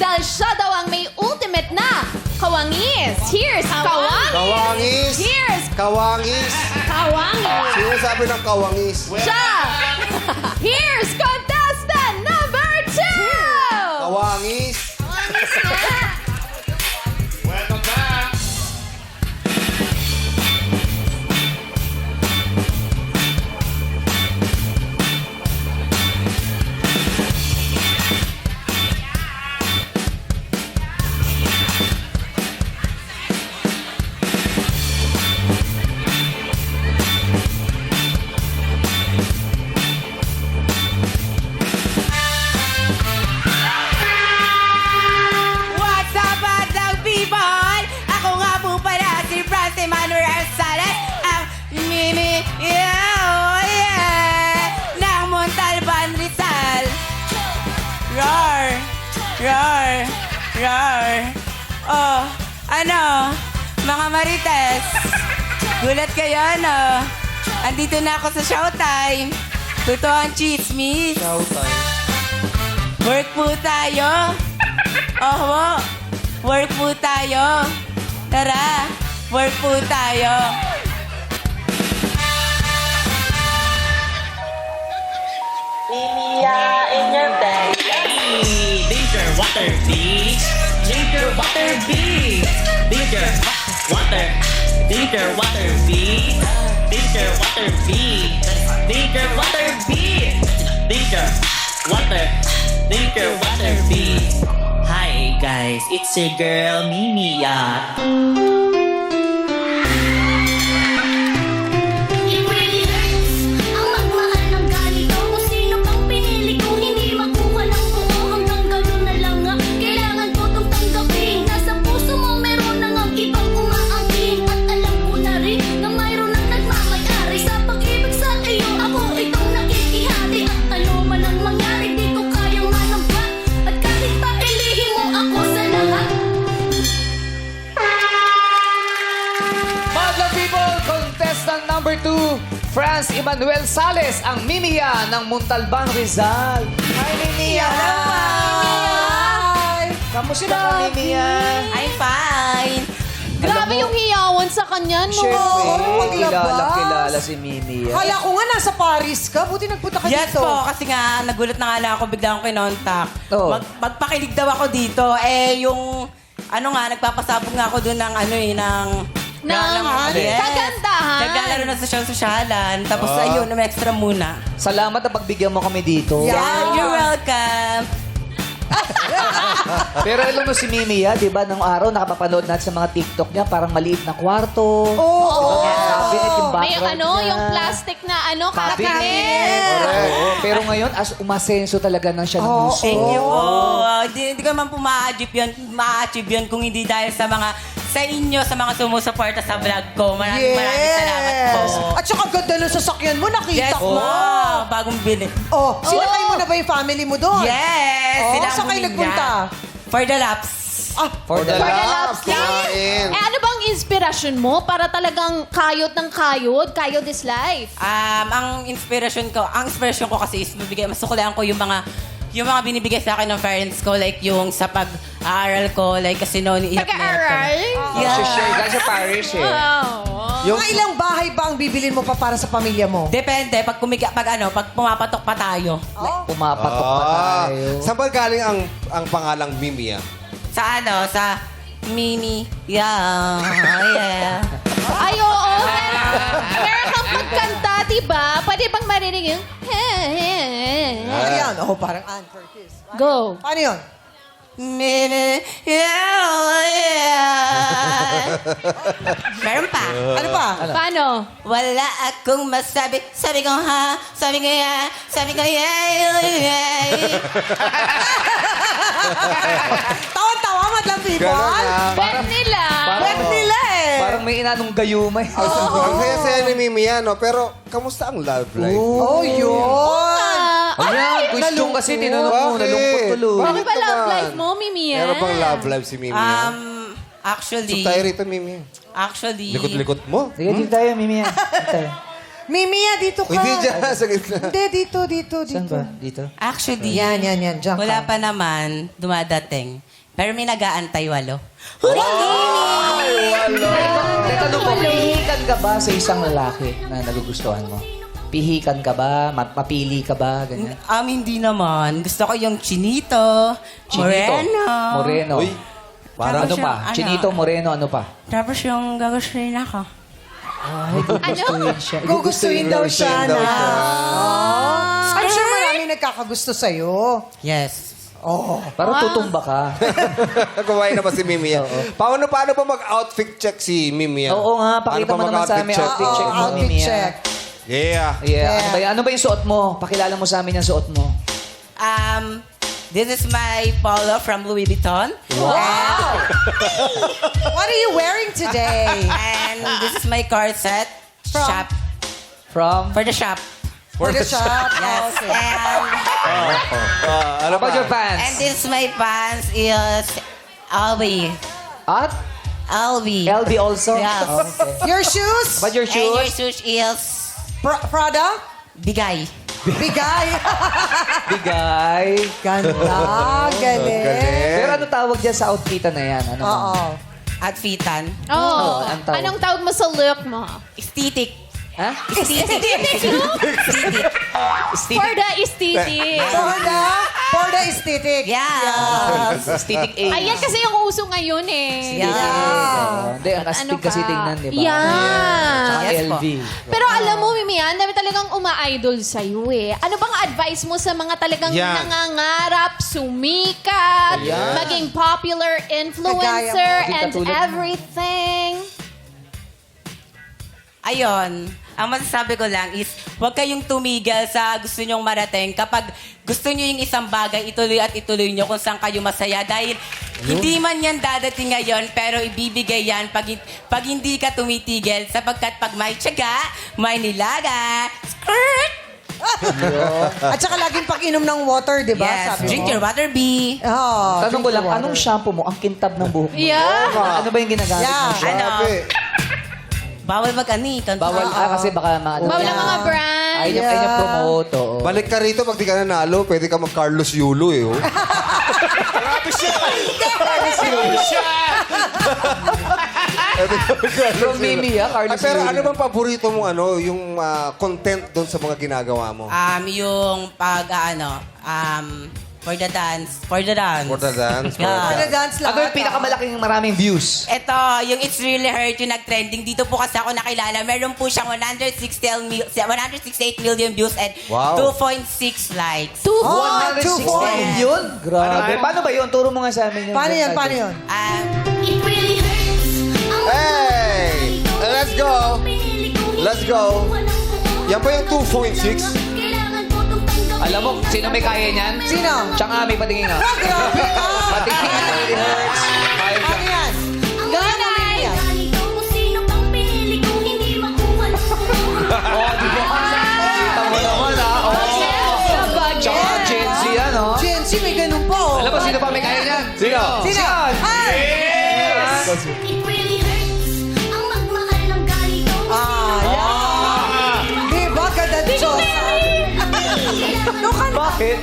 Dahil siya daw ang may ultimate na kawangis. Here's kawangis. Kawangis. Here's Kawangis. kawangis. Sino sabi ng kawangis? Siya. Here's contestant number 2. Kawangis. Kawangis nga. Welcome back. What's up, madlang people? Ako nga po pala si Franz Emmanuel Arsales, ang Mimi, ng Montalban Rizal. Roar! Roar! Roar! Oh, ano? Mga Marites, gulat kayo, no? Andito na ako sa Showtime. Totoo ang chismis. Work po tayo. Oh, work po tayo. Tara, work po tayo. In your bed. Danger water beach. Danger water beach. Danger water. Danger water beach. Danger water beach. Danger water beach. Danger water. Danger water beach. Hi guys, it's your girl Mimi. It really hurts ang magmahal ng ganito. Kung sino pang pinili ko, hindi makuha ng buo. Hanggang gano'n na lang nga, kailangan ko itong tanggapin. Nasa puso mo meron na ngang ibang umaangkin. At alam ko na rin na mayroon nang nagmamayari. Sa pag-ibig sa iyo, ako itong nakikihati. At ano man ang mangyari, di ko kayang manampa. At kahit pa ilihin mo ako sa lahat. Madlang people, contestant number 2, Franz Emmanuel Sales, ang Mimiya ng Montalban Rizal. Hi, Mimiya! Hi! Kamusta ka, Mimiya? I'm fine. Grabe yung hiyawan sa kanya, no? Siyempre, kilala si Mimiya. Kala ko nga nasa Paris ka. Buti nagpunta ka Yes dito. po, kasi nga nagulat na nga lang ako, bigla akong kinontak. Oo. Magpakilig daw ako dito. Yung, nagpapasabog nga ako doon ng, yes. kagandahan. Naglalaro na sa sosyalan. Tapos ayun, extra muna. Salamat na pagbigyan mo kami dito. Yeah, you're welcome. Pero alam mo si Mimiya, di ba, nung araw nakapapanood natin sa mga TikTok niya, parang maliit na kwarto. Oo. Cabinet yung May background niya. yung plastic na Cabinet. cabinet. Oo. Pero ngayon, as umasenso talaga ng siya ng gusto. Thank you po. Hindi ko naman po ma-achieve yun kung hindi dahil sa inyo, sa mga sumusuporta sa vlog ko. Maraming salamat po. At saka ganda ng sasakyan mo, nakita Yes, ko. ma. Bagong bili. Oh, sinakay mo na ba yung family mo doon? Yes! Oh, Sila ang saan kayo bumili nagpunta? niya. For the laps. For the Labs lang. Kumain. Ano bang inspirasyon mo para talagang kayod ng kayod? Kayod is life. Ang inspiration ko kasi is masukulaan ko yung mga binibigay sa akin ng parents ko, like yung sa pag-aaral ko, like kasi noon Pag-aaral? Share ka sa Paris eh. Wow. Mga ilang bahay ba ang bibilin mo pa para sa pamilya mo? Depende, pag pumapatok pa tayo. Pumapatok pa tayo. Saan ba galing ang pangalang Mimi? Sa Mimi. Yeah. Ay, oo. Meron kang pagkanta, diba? Pwede bang marinig yung... Ayan, oh, parang Ann Curtis. Go. Paano yun? Mimi. Meron pa. Ano pa? Paano? Wala akong masabi. Sabi ko ha, sabi ko ya, sabi ko Tawan-tawa, madlang people. Gano'n na. Bet nila. Bet nila eh. Parang may inanong gayumay. Ang saya-saya ni Mimi yan, no? Pero, kamusta ang love life? Oh, yun. Ayan, question kasi tinanong mo, Bakit? nalungkot tuloy. Ano ba love naman? life mo, Mimi? Meron bang love life si Mimi? Actually, Tayo rito, Mimi. actually, Likot-likot mo. Sige, dito tayo, Mimiya. Dito tayo. Mimiya, dito ka. Hindi dyan, sa gitna. Hindi, dito. Saan ba? Dito? Actually, Yan. Diyan ka. wala pa naman dumadating. Pero may nag-aantay 8. Tanong ko, pihikan ka ba sa isang lalaki na nagugustuhan mo? Pihikan ka ba? Mapili ka ba? Ganyan. Hindi naman. Gusto ko yung chinito, moreno. Moreno. Uy, parang Ano pa? Ano? Chinito, moreno, ano pa? Tapos yung gagustuhin ako. Ay, gugustuhin siya. Gugustuhin daw siya daw na. siya. I'm sure maraming nagkakagusto sa'yo. Yes. Parang tutumba ka. Kumain na ba si Mimi? Paano pa mag-outfit check si Mimi? Oo nga, pakita Paano mo pa naman sa amin. mag-outfit check? Outfit check mo, Outfit Mimi. check. Yeah. Yeah. Ano ba yung suot mo? Pakilala mo sa amin yung suot mo. This is my polo from Louis Vuitton. Wow! What are you wearing today? And this is my corset. From? Shop. From? For the shop. For the shop? Yes. Okay. And, Ano How about your and pants? this is my pants is LV. At? LV. LV also? Yes. Okay. Your shoes? But your And your shoes? shoes is Prada? Bigay. Bigay. Bigay. Ganda. Galing. Pero ano tawag dyan sa outfitan na yan? Ano Oo. Outfitan. Oh, ang tawag. anong tawag mo sa look mo? Aesthetic. Ha? For the aesthetic. For the aesthetic. Yeah. Aesthetic A. Ayan kasi yung uso ngayon eh. Yeah. Hindi, ang astig Ano kasi ka? tingnan, di ba? Yeah. Tsaka Yes po. LV. Pero alam mo, Mimi, dami talagang uma-idol sa'yo eh. Ano bang advice mo sa mga talagang Yan. nangangarap, sumikat, Yan. maging popular influencer, Maging and katulad mo. everything? Ayun. Ang masasabi ko lang is, huwag kayong tumigil sa gusto nyong marating. Kapag gusto nyo yung isang bagay, ituloy at ituloy nyo kung saan kayo masaya. Dahil hindi man yan dadating ngayon, pero ibibigay yan pag hindi ka tumitigil. Sapagkat pag may tiyaga, may nilaga. Skirt! At saka laging pag-inom ng water, di ba? Yes, Sabi drink mo. your water, B. Oh, Tanong ko lang, anong shampoo mo? Ang kintab ng buhok mo. Yeah. Ano ba yung ginagamit Yeah. mo siya? Ano? Grabe. Bawal mag-ani. Bawal kasi baka maano. Bawal ang mga brand. Ay, niya promote. Oo. Balik ka rito pag di ka nanalo, pwede ka mag-Carlos Yulo eh. Oh. From Mimi, Carlos Pero Yulo. ano bang paborito mong yung content doon sa mga ginagawa mo? Yung for the dance. For the dance. For the dance? Yeah. For the dance Ano lahat. yung pinakamalaking maraming views? Ito, yung It's Really Hurt, yung nag-trending. Dito po kasi ako nakilala. Meron po siyang 168 million views and Wow. 2.6 likes. 160 yun? Grabe. Paano ba yun? Turo mo nga sa amin yun. Paano yun? Paano yun? It really hurts. Ang Hey! Let's go! Let's go! Yan pa yung 2.6. kailangan ko itong tanggapin. Alam mo, sino may kaya niyan? Sino? Tsaka nga, may patingin nga. Ah, grabe ka! Patingin nga, it hurts. Kaya siya. Ano yan? Go, Nay! Ganito kung sino pang pinili kung hindi makuha ng Oh, di ba? Kita mo naman, ha? Oh. Tsaka Gen Z, ano? Gen Z, may ganun po. Alam mo, sino pa may kaya niyan? Sino? Sino? Ay! It really hurts. Ang magmahal ng ganito kung Yan. Di ba? Kadadyosa. Bakit?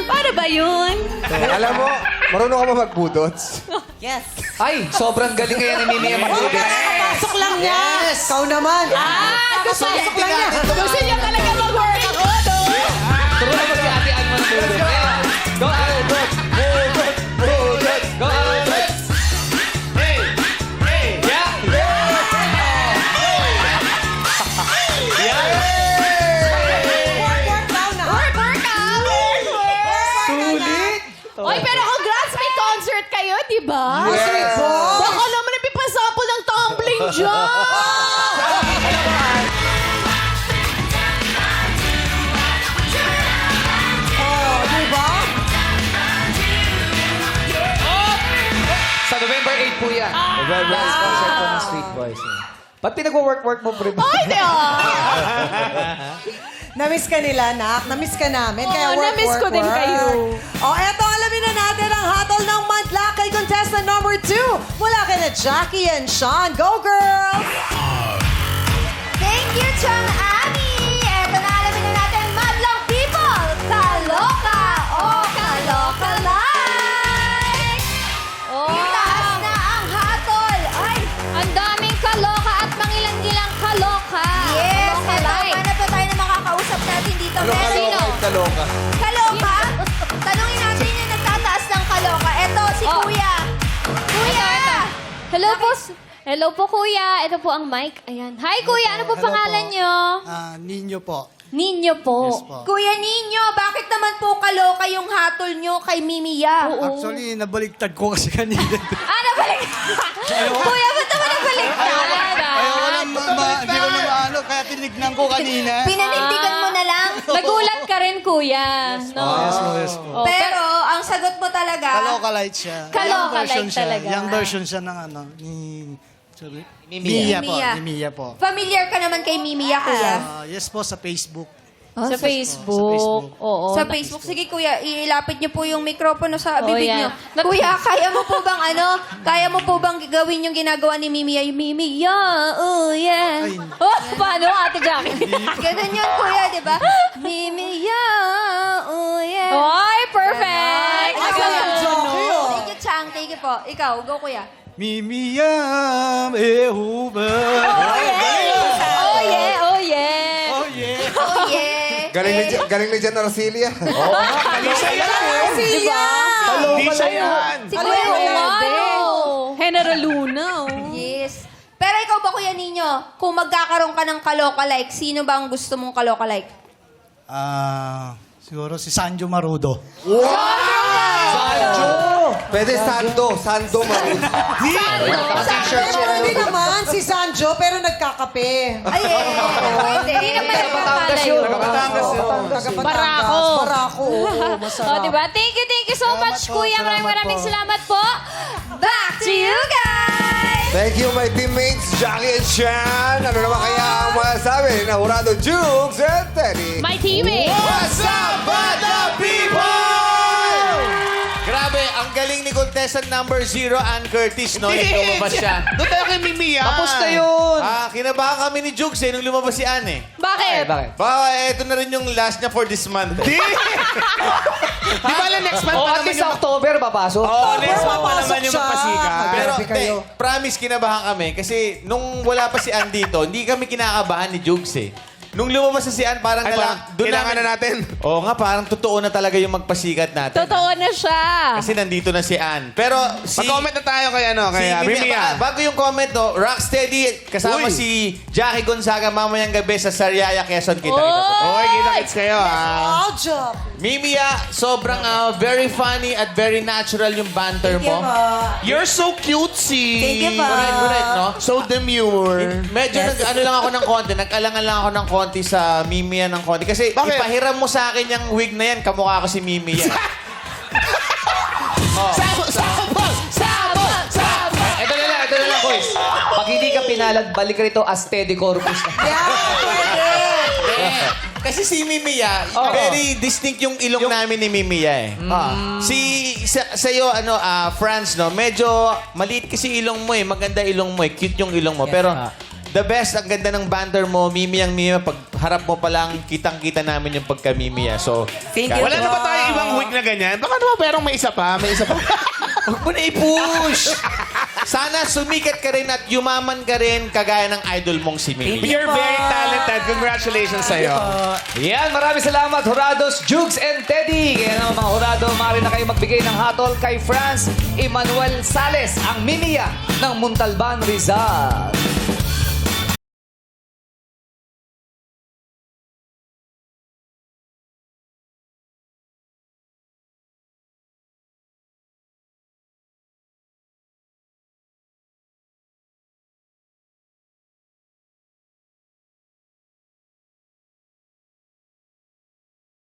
Paano ba yun? Alam mo, marunong ka ba mag-budots? Yes. Ay, sobrang galing kaya ni Mimi ang mag Pasok lang niya. Yes. Ikaw naman. Gusto Pasok lang niya. niya talaga mag-work ako doon. Turo na mag-atian mo ng bulo. Go, Albert! Budots! Go, Albert! Work down na. Work out! Sulit! Oy, pero congrats, may concert kayo, di ba? Yes. Baka naman ipipasample ng tumbling dyan. Oh, di ba? Sa November 8 po yan. Last concert po ng Street Boys. Ba't pinag-work mo, pre? Ay, di Namiss ka nila, Nak. Namiss ka namin. Kaya Oo, work, namiss work, ko din work. kayo. O, eto, alamin na natin ang hatol ng madla kay contestant number 2. Mula kay na Jackie and Sean. Go, girls! Thank you, Chang Ami. Eto na, alamin na natin, madlang people. Kaloka o kaloka like. Itaas na ang hatol. Ay, Ang daming kaloka at mangilang-gilang kaloka. yes. Kaloka Eto, like. paano pa tayo na makakausap natin dito? Ano Meron. kaloka? Kaloka. Kaloka? Tanungin natin yung nagtataas ng kaloka. Eto, si Oh. Kuya. Kuya! Hello po. Hello po, kuya. Ito po ang mic. Ayan. Hi, kuya. Ano po pangalan nyo? Ninyo po. Ninyo po. Yes po. Kuya Ninyo, bakit naman po kaloka yung hatol nyo kay Mimiya? Actually, nabaliktad ko kasi kanina. Nabalik. Kuya, ba't naman nabalik? Ayoko na hindi ko na maano, kaya tinignan ko kanina. Pinanindigan mo na lang? Nagulat ka rin, kuya. No? Yes po. Oh, Pero, ang sagot mo talaga, Kaloka light siya. Kaloka Young version light siya. talaga. Young version siya ng ano, ni... Sorry? Mia po. Mia. Ni Mia po. familiar ka naman kay Mimiya, kuya? Yes po, sa Facebook. Sa Facebook. Sa Facebook. Oo. Sa Facebook. Sige, kuya, ilapit niyo po yung mikropono sa Oh, bibig yan. niyo. Kuya, kaya mo po bang gawin yung ginagawa ni Mimiya? Yung Mimiya, oh yeah. Oh, paano, Ate Jackie? Ganun yun, kuya, di ba? Mimiya, oh yeah. Oy, perfect! Ay, Ganon. Thank you, Chang. Thank you po. Ikaw, go, kuya. Mimiyam, ehuba. Oh, yeah! Oh, yeah. Oh, yeah. Oh, yeah. Galing ni Jan Arcilia. Di siya yan. Di siya yan. Si Kuya Ano? General Luna. Yes. Pero ikaw ba, Kuya Ninyo, kung magkakaroon ka ng kaloka-like, sino ba ang gusto mong kaloka-like? Siguro si Sanjo Marudo. Pwede Sando. Sando Marudo. Hindi naman si Sanjo, pero nagkakape. Ay, pwede. Hindi naman nagpapalayo. Barako. Barako, oo, masarap. Oh, diba? Thank you so much, po, kuya. salamat Maraming po. salamat po. Back to you guys! Thank you, my teammates, Jackie and Chan. Ano naman kaya ang masasabi na Jurado Jukes and Teddy? My teammate. What's up, Bada People? Grabe, ang galing ni contestant number 0, Ann Curtis, no? Yung lumabas siya. Doon tayo kay Mimi, Tapos na yun. Kinabahan kami ni Jukes, nung lumabas si Ann, eh. Bakit? Ito na rin yung last niya for this month. Di ba next month pa naman yung... October, papasok. Next month pa naman yung siya. magpasika. Pero, Happy kayo. promise, kinabahan kami. Kasi, nung wala pa si Ann dito, hindi kami kinakabahan ni Jukes, eh. Nung lumabas na si Ann, parang kailangan na natin. Oo nga, parang totoo na talaga yung magpasikat natin. Totoo na siya. Kasi nandito na si Ann. Pero si... Mag-comment na tayo kay Mimia. Bago yung comment, no, Rocksteady, kasama si Jackie Gonzaga mamayang gabi sa Sariaya, Quezon. Kita. Okay, kita-kits kayo, ha? Good job. Mimia, sobrang very funny at very natural yung banter mo. You're so cutesy. Thank you po. Correct, no? So demure. Medyo ano lang ako ng konti, nag-alangan lang ako ng konti sa Mimia ng konti. Kasi Bakit? ipahiram mo sa akin yung wig na yan, kamukha ko si Mimia. Ito na lang, quiz. Pag hindi ka pinalad, balik ka rito as Teddy Corpus. Kasi si Mimia, very distinct yung ilong namin ni Mimia eh. Sa'yo, Franz, no, medyo maliit kasi ilong mo eh. Maganda ilong mo eh. Cute yung ilong mo. Pero the best, ang ganda ng banter mo, Mimia, pag harap mo pa lang, kitang-kita namin yung pagka-Mimia. So, Thank you. Wala na ba tayo ibang wig na ganyan? Baka naman merong may isa pa. huwag mo na i-push. Sana sumikat ka rin at yumaman ka rin kagaya ng idol mong si Mimia. You're very talented. Congratulations sa'yo. Yan, maraming salamat, Jurados, Jukes and Teddy. Kaya naman mga Jurado, maaari na kayo magbigay ng hatol kay Franz Emmanuel Sales, ang Mimia ng Montalban, Rizal.